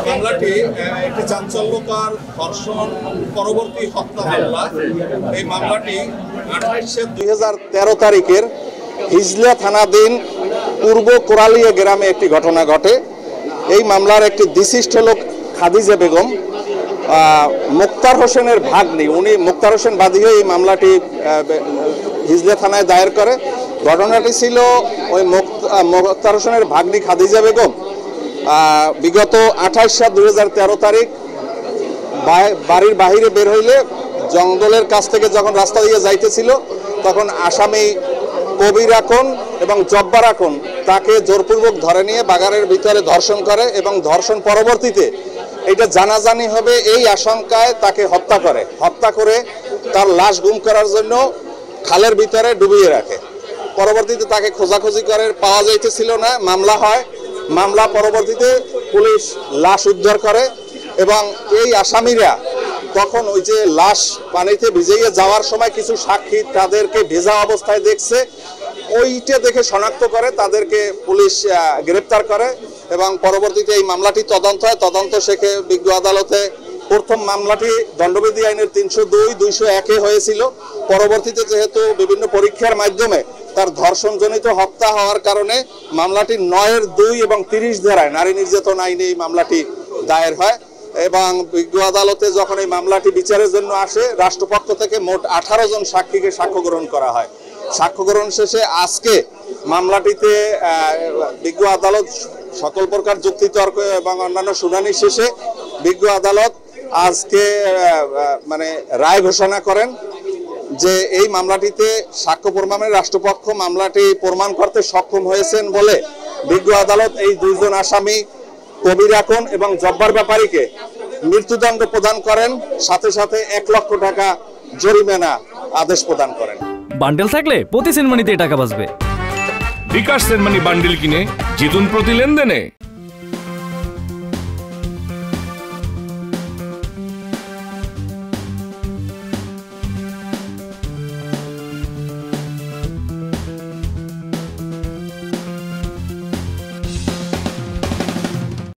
মামলাটি একটি চাঞ্চল্যকর ধর্ষণ পরবর্তী হত্যা মামলা। এই মামলাটি 28/2013 তারিখের হিজলা থানাধীন পূর্ব কোরালিয়া গ্রামে একটি ঘটনা ঘটে। এই মামলার একটি বিশিষ্ট লোক খাদিজা বেগম মুক্তার হোসেনের ভাগ্নি, উনি মুক্তার হোসেন বাদী হয়ে এই মামলাটি হিজলা থানায় দায়ের করে। ঘটনাটি ছিল ওই মুক্তার হোসেনের ভাগ্নি খাদিজা বেগম বিগত 28/2013 তারিখ বাড়ির বাহিরে বের হইলে জঙ্গলের কাছ থেকে যখন রাস্তা দিয়ে যাইতেছিল তখন আসামি কবির আকন এবং জব্বার আকন তাকে জোরপূর্বক ধরে নিয়ে বাগানের ভিতরে ধর্ষণ করে এবং ধর্ষণ পরবর্তীতে এটা জানাজানি হবে এই আশঙ্কায় তাকে হত্যা করে তার লাশ গুম করার জন্য খালের ভিতরে ডুবিয়ে রাখে। পরবর্তীতে তাকে খোঁজাখুঁজি করে পাওয়া যাইতেছিল না, মামলা হয়। মামলা পরবর্তীতে পুলিশ লাশ উদ্ধার করে এবং এই আসামিরা তখন ওই যে লাশ পানিতে ভিজিয়ে যাওয়ার সময় কিছু সাক্ষী তাদেরকে ভেজা অবস্থায় দেখছে, ওইটা দেখে শনাক্ত করে তাদেরকে পুলিশ গ্রেপ্তার করে এবং পরবর্তীতে এই মামলাটি তদন্ত হয়। তদন্ত শেষে বিজ্ঞ আদালতে প্রথম মামলাটি দণ্ডবিধি আইনের 302-201 হয়েছিল। পরবর্তীতে যেহেতু বিভিন্ন পরীক্ষার মাধ্যমে তার ধর্ষণজনিত হত্যা হওয়ার কারণে মামলাটি 9-2 এবং 30 ধারায় নারী নির্যাতন আইনে এই মামলাটি দায়ের হয় এবং বিজ্ঞ আদালতে যখন এই মামলাটি বিচারের জন্য আসে রাষ্ট্রপক্ষ থেকে মোট 18 জন সাক্ষীকে সাক্ষ্য গ্রহণ করা হয়। সাক্ষ্য গ্রহণ শেষে আজকে মামলাটিতে বিজ্ঞ আদালত সকল প্রকার যুক্তিতর্ক এবং অন্যান্য শুনানি শেষে বিজ্ঞ আদালত আজকে রায় ঘোষণা করেন যে এই মামলাটিতে সাক্ষ্য প্রমাণে রাষ্ট্রপক্ষ মামলাটি প্রমাণ করতে সক্ষম হয়েছেন বলে বিজ্ঞ আদালত এই দুইজন আসামি কবির আকন এবং জব্বার ব্যাপারীকে মৃত্যুদণ্ড প্রদান করেন, সাথে সাথে 1 লক্ষ টাকা জরিমানা আদেশ প্রদান করেন। বান্ডেল থাকলে প্রতি সেনমানিতে টাকা বাঁচবে। বিকাশ সেনমানি বান্ডেল কিনে জিতুন প্রতি লেনদেনে।